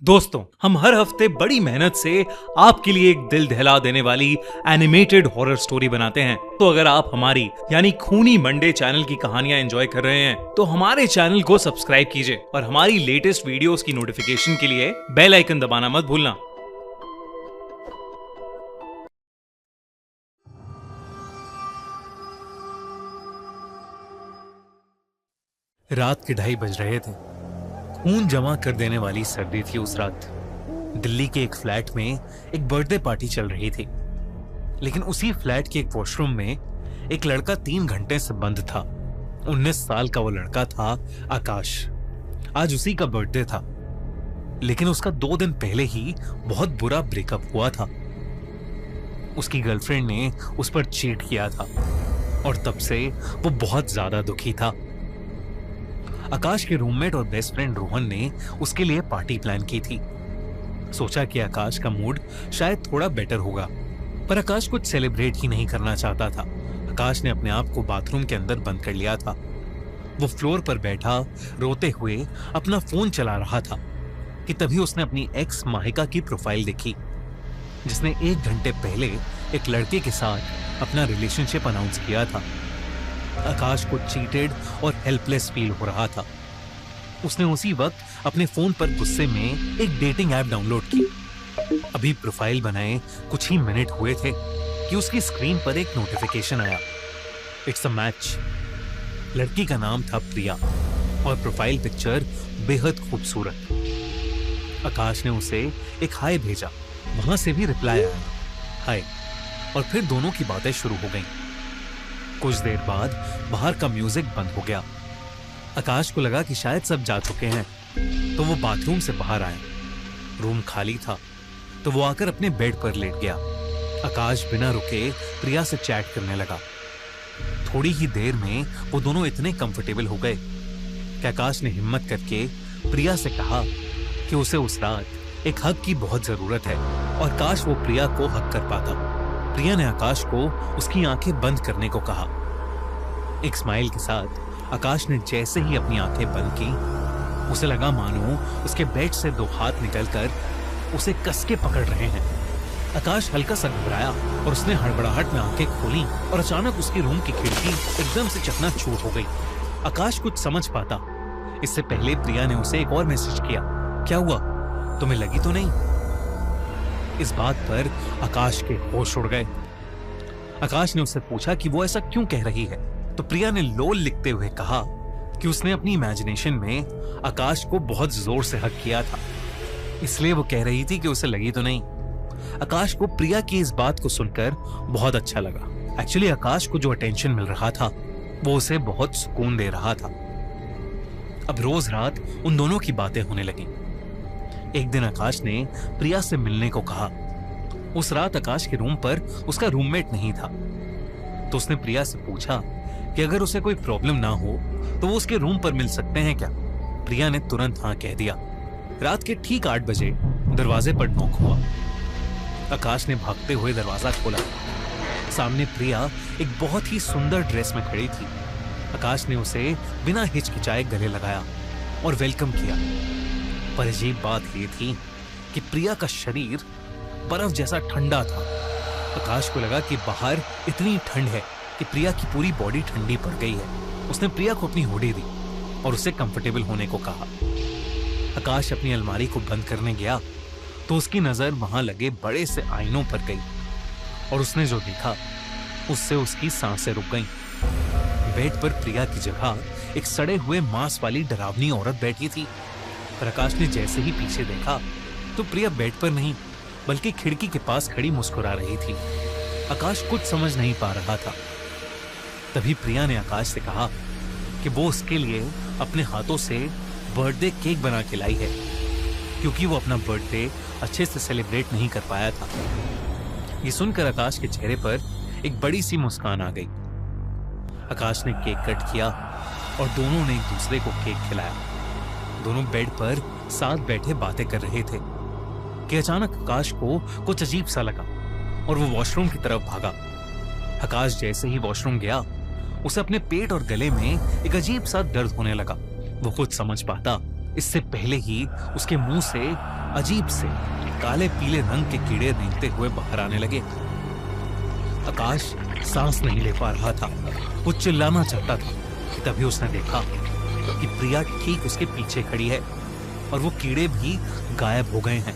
दोस्तों, हम हर हफ्ते बड़ी मेहनत से आपके लिए एक दिल दहला देने वाली एनिमेटेड हॉरर स्टोरी बनाते हैं। तो अगर आप हमारी यानी खूनी मंडे चैनल की कहानियां एंजॉय कर रहे हैं तो हमारे चैनल को सब्सक्राइब कीजिए और हमारी लेटेस्ट वीडियोस की नोटिफिकेशन के लिए बेल आइकन दबाना मत भूलना। रात के 2:30 बज रहे थे। खून जमा कर देने वाली सर्दी थी उस रात। दिल्ली के एक फ्लैट में एक बर्थडे पार्टी चल रही थी, लेकिन उसी फ्लैट के एक वॉशरूम में एक लड़का 3 घंटे से बंद था। 19 साल का वो लड़का था आकाश। आज उसी का बर्थडे था, लेकिन उसका 2 दिन पहले ही बहुत बुरा ब्रेकअप हुआ था। उसकी गर्लफ्रेंड ने उस पर चीट किया था और तब से वो बहुत ज्यादा दुखी था। आकाश के रूममेट और बेस्ट फ्रेंड रोहन ने उसके लिए पार्टी प्लान की थी। सोचा कि आकाश का मूड शायद थोड़ा बेटर होगा, पर आकाश कुछ सेलिब्रेट ही नहीं करना चाहता था। आकाश ने अपने आप को बाथरूम के अंदर बंद कर लिया था। वो फ्लोर पर बैठा रोते हुए अपना फोन चला रहा था कि तभी उसने अपनी एक्स माहिका की प्रोफाइल देखी, जिसने 1 घंटे पहले एक लड़के के साथ अपना रिलेशनशिप अनाउंस किया था। आकाश को चीटेड और हेल्पलेस फील हो रहा था। उसने उसी वक्त अपने फोन पर गुस्से में एक डेटिंग ऐप डाउनलोड की। अभी प्रोफाइल बनाए कुछ ही मिनट हुए थे कि उसकी स्क्रीन पर एक नोटिफिकेशन आया। It's a match. लड़की का नाम था प्रिया और प्रोफाइल पिक्चर बेहद खूबसूरत। आकाश ने उसे एक हाय भेजा। वहां से भी रिप्लाई आया, हाय, और फिर दोनों की बातें शुरू हो गईं। कुछ देर बाद बाहर का म्यूजिक बंद हो गया। आकाश को लगा कि शायद सब जा चुके हैं, तो वो बाथरूम से बाहर आया। रूम खाली था, तो वो आकर अपने बेड पर लेट गया। आकाश बिना रुके प्रिया से चैट करने लगा। थोड़ी ही देर में वो दोनों इतने कंफर्टेबल हो गए कि आकाश ने हिम्मत करके प्रिया से कहा कि उसे उस रात एक हग की बहुत जरूरत है और काश वो प्रिया को हग कर पाता। प्रिया ने आकाश को उसकी आंखें बंद करने को कहा। एक स्माइल के साथ आकाश ने जैसे ही अपनी आंखें बंद की, उसे लगा मानो उसके बेड से 2 हाथ निकलकर उसे कस के पकड़ रहे हैं। आकाश हल्का सा घबराया और उसने हड़बड़ाहट में आंखें खोली और अचानक उसके रूम की खिड़की एकदम से चकनाचूर हो गई। आकाश कुछ समझ पाता इससे पहले प्रिया ने उसे एक और मैसेज किया, क्या हुआ, तुम्हें लगी तो नहीं? इस बात पर आकाश के होश उड़ गए। आकाश ने उससे पूछा कि वो ऐसा क्यों कह रही है, तो प्रिया ने लोल लिखते हुए कहा कि उसने अपनी इमेजिनेशन में आकाश को बहुत जोर से हग किया था, इसलिए वो कह रही थी कि उसे लगी तो नहीं। आकाश को प्रिया की इस बात को सुनकर बहुत अच्छा लगा। एक्चुअली आकाश को जो अटेंशन मिल रहा था वो उसे बहुत सुकून दे रहा था। अब रोज रात उन दोनों की बातें होने लगी। एक दिन आकाश ने प्रिया से मिलने को कहा। उस रात आकाश के रूम पर उसका रूममेट नहीं था, तो उसने प्रिया से पूछा कि अगर उसे कोई प्रॉब्लम ना हो तो वो उसके रूम पर मिल सकते हैं क्या? प्रिया ने तुरंत हाँ कह दिया। रात के ठीक 8 बजे दरवाजे पर नॉक हुआ। आकाश ने भागते हुए दरवाजा खोला। सामने प्रिया एक बहुत ही सुंदर ड्रेस में खड़ी थी। आकाश ने उसे बिना हिचकिचाए गले लगाया और वेलकम किया। पर अजीब बात यह थी कि प्रिया का शरीर बर्फ जैसा ठंडा था। आकाश को लगा कि बाहर इतनी ठंड है कि प्रिया की पूरी बॉडी ठंडी पड़ गई है। उसने प्रिया को अपनी हुडी दी और उसे कंफर्टेबल होने को कहा। आकाश अपनी अलमारी को बंद करने गया तो उसकी नजर वहां लगे बड़े से आईनों पर गई और उसने जो देखा उससे उसकी सांसें रुक गईं। बेड पर प्रिया की जगह एक सड़े हुए मांस वाली डरावनी औरत बैठी थी। पर आकाश ने जैसे ही पीछे देखा तो प्रिया बेड पर नहीं बल्कि खिड़की के पास खड़ी मुस्कुरा रही थी। आकाश कुछ समझ नहीं पा रहा था। तभी प्रिया ने आकाश से कहा कि वो उसके लिए अपने हाथों से बर्थडे केक बना के लाई है, क्योंकि वो अपना बर्थडे अच्छे से सेलिब्रेट नहीं कर पाया था। ये सुनकर आकाश के चेहरे पर एक बड़ी सी मुस्कान आ गई। आकाश ने केक कट किया और दोनों ने एक दूसरे को केक खिलाया। दोनों बेड पर साथ बैठे बातें कर रहे थे कि अचानक आकाश को कुछ अजीब सा लगा और वो वॉशरूम की तरफ भागा। आकाश जैसे ही वॉशरूम गया उसे अपने पेट और गले में एक अजीब सा दर्द होने लगा। वो कुछ समझ पाता इससे पहले ही उसके मुंह से अजीब से काले पीले रंग के कीड़े रेंगते हुए बाहर आने लगे। आकाश सांस नहीं ले पा रहा था, वो चिल्लाना चाहता था कि तभी उसने देखा कि प्रिया ठीक उसके पीछे खड़ी है और वो कीड़े भी गायब हो गए हैं।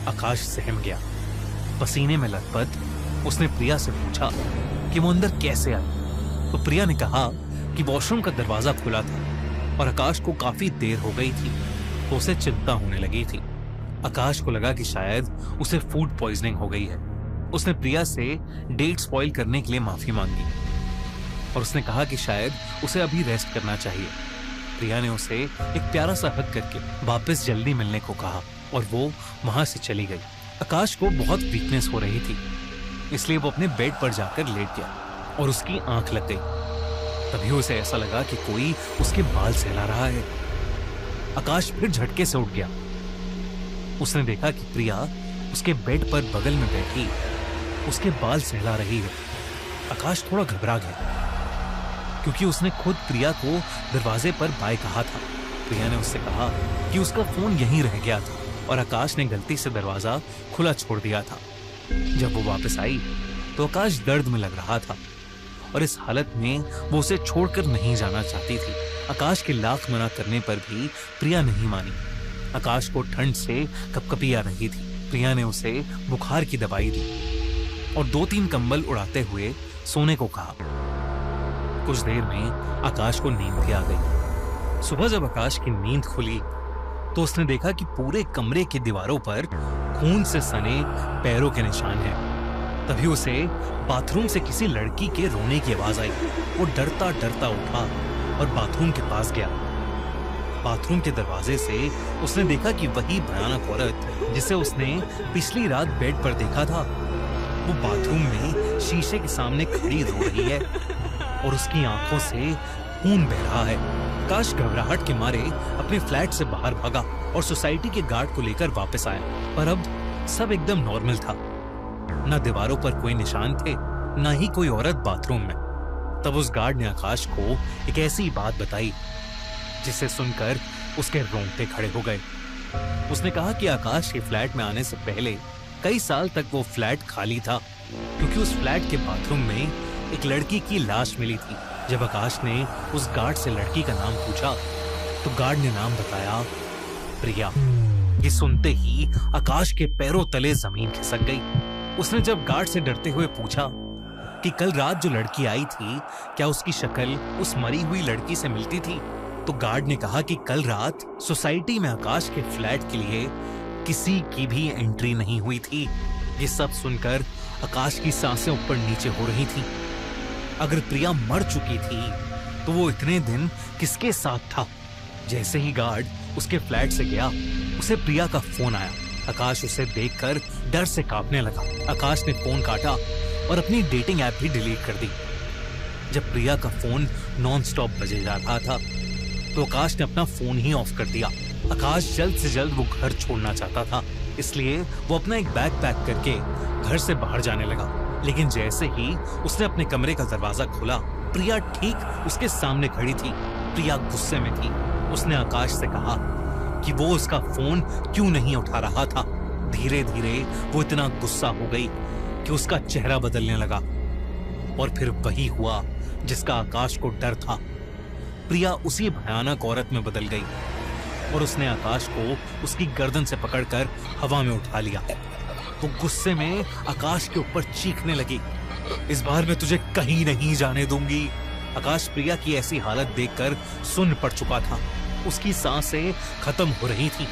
आकाश सहम गया, पसीने में लथपथ उसने प्रिया से पूछा कि वो अंदर कैसे आई। तो प्रिया ने कहा कि वॉशरूम का दरवाजा खुला था और आकाश को काफी देर हो गई थी, तो उसे चिंता होने लगी थी। आकाश को लगा कि शायद उसे फूड पॉइजनिंग हो गई है। उसने प्रिया से डेट स्पॉइल करने के लिए माफी मांगी और उसने कहा कि शायद उसे अभी रेस्ट करना चाहिए। प्रिया ने उसे एक प्यारा सा हग करके वापस जल्दी मिलने को कहा और वो वहां से चली गई। आकाश को बहुत वीकनेस हो रही थी, इसलिए वो अपने बेड पर जाकर लेट गया और उसकी आंख लग गई। तभी उसे ऐसा लगा कि कोई उसके बाल सहला रहा है। आकाश फिर झटके से उठ गया। उसने देखा कि प्रिया उसके बेड पर बगल में बैठी उसके बाल सहला रही है। आकाश थोड़ा घबरा गया क्योंकि उसने खुद प्रिया को दरवाजे पर बाय कहा था। प्रिया ने उससे कहा कि उसका फोन यहीं रह गया था और आकाश ने गलती से दरवाजा खुला छोड़ दिया था। जब वो वापस आई तो आकाश दर्द में लग रहा था और इस हालत में वो उसे छोड़कर नहीं जाना चाहती थी। आकाश के लाख मना करने पर भी प्रिया नहीं मानी। आकाश को ठंड से कपकपी आ रही थी। प्रिया ने उसे बुखार की दवाई दी और 2-3 कंबल उड़ाते हुए सोने को कहा। कुछ देर में आकाश को नींद भी आ गई। सुबह जब आकाश की नींद खुली तो उसने देखा कि पूरे कमरे की दीवारों पर खून से सने पैरों के निशान हैं। तभी उसे बाथरूम से किसी लड़की के रोने की आवाज आई। वो डरता डरता उठा और बाथरूम के पास गया। बाथरूम के दरवाजे से उसने देखा कि वही भयानक औरत जिसे उसने पिछली रात बेड पर देखा था, वो बाथरूम में शीशे के सामने खड़ी रो रही है और उसकी आंखों से खून बह रहा है। आकाश घबराहट के मारे अपने फ्लैट से बाहर भागा और सोसाइटी के गार्ड को लेकर वापस आया, पर अब सब एकदम नॉर्मल था। न दीवारों पर कोई निशान थे, न ही कोई औरत बाथरूम में। तब उस गार्ड ने आकाश को एक ऐसी बात बताई जिसे सुनकर उसके रोंगटे खड़े हो गए। उसने कहा कि आकाश के फ्लैट में आने से पहले कई साल तक वो फ्लैट खाली था क्योंकि उस फ्लैट के बाथरूम में एक लड़की की लाश मिली थी। जब आकाश ने उस गार्ड से लड़की का नाम पूछा तो गार्ड ने नाम बताया, प्रिया। ये सुनते ही आकाश के पैरों तले जमीन खिसक गई। उसने जब गार्ड से डरते हुए पूछा कि कल रात जो लड़की आई थी क्या उसकी शक्ल उस मरी हुई लड़की से मिलती थी, तो गार्ड ने कहा कि कल रात सोसाइटी में आकाश के फ्लैट के लिए किसी की भी एंट्री नहीं हुई थी। ये सब सुनकर आकाश की सांसें ऊपर नीचे हो रही थी। अगर प्रिया मर चुकी थी तो वो इतने दिन किसके साथ था? जैसे ही गार्ड उसके फ्लैट से गया उसे प्रिया का फोन आया। आकाश उसे देखकर डर से कांपने लगा। आकाश ने फोन काटा और अपनी डेटिंग ऐप भी डिलीट कर दी। जब प्रिया का फोन नॉन स्टॉप बजे जा रहा था तो आकाश ने अपना फोन ही ऑफ कर दिया। आकाश जल्द से जल्द वो घर छोड़ना चाहता था, इसलिए वो अपना एक बैग पैक करके घर से बाहर जाने लगा। लेकिन जैसे ही उसने अपने कमरे का दरवाजा खोला, प्रिया ठीक उसके सामने खड़ी थी। प्रिया गुस्से में थी। उसने आकाश से कहा कि वो उसका फोन क्यों नहीं उठा रहा था। धीरे धीरे वो इतना गुस्सा हो गई कि उसका चेहरा बदलने लगा और फिर वही हुआ जिसका आकाश को डर था। प्रिया उसी भयानक औरत में बदल गई और उसने आकाश को उसकी गर्दन से पकड़कर हवा में उठा लिया। वो गुस्से में आकाश के ऊपर चीखने लगी, इस बार मैं तुझे कहीं नहीं जाने दूंगी। आकाश प्रिया की ऐसी हालत देखकर सुन्न पड़ चुका था। उसकी सांसें खत्म हो रही थी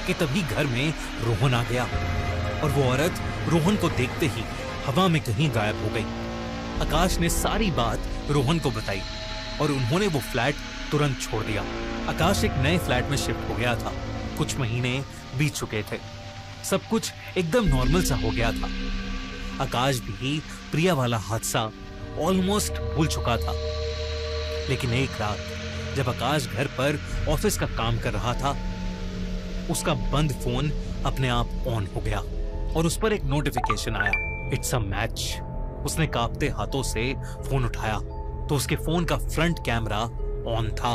कि तभी घर में रोहन आ गया और वो औरत रोहन को देखते ही हवा में कहीं गायब हो गई। आकाश ने सारी बात रोहन को बताई और उन्होंने वो फ्लैट तुरंत छोड़ दिया। आकाश एक नए फ्लैट में शिफ्ट हो गया था। कुछ महीने बीत चुके थे, सब कुछ एकदम नॉर्मल सा हो गया था। आकाश भी प्रिया वाला हादसा ऑलमोस्ट भूल चुका था। लेकिन एक रात जब आकाश घर पर ऑफिस का काम कर रहा था, उसका बंद फोन अपने आप ऑन हो गया और उस पर एक नोटिफिकेशन आया, इट्स अ मैच। उसने कांपते हाथों से फोन उठाया तो उसके फोन का फ्रंट कैमरा ऑन था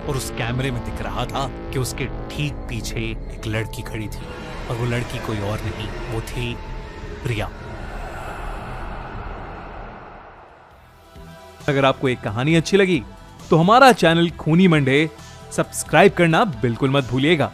और उस कैमरे में दिख रहा था कि उसके ठीक पीछे एक लड़की खड़ी थी, और वो लड़की कोई और नहीं, वो थी रिया। अगर आपको एक कहानी अच्छी लगी तो हमारा चैनल खूनी मंडे सब्सक्राइब करना बिल्कुल मत भूलिएगा।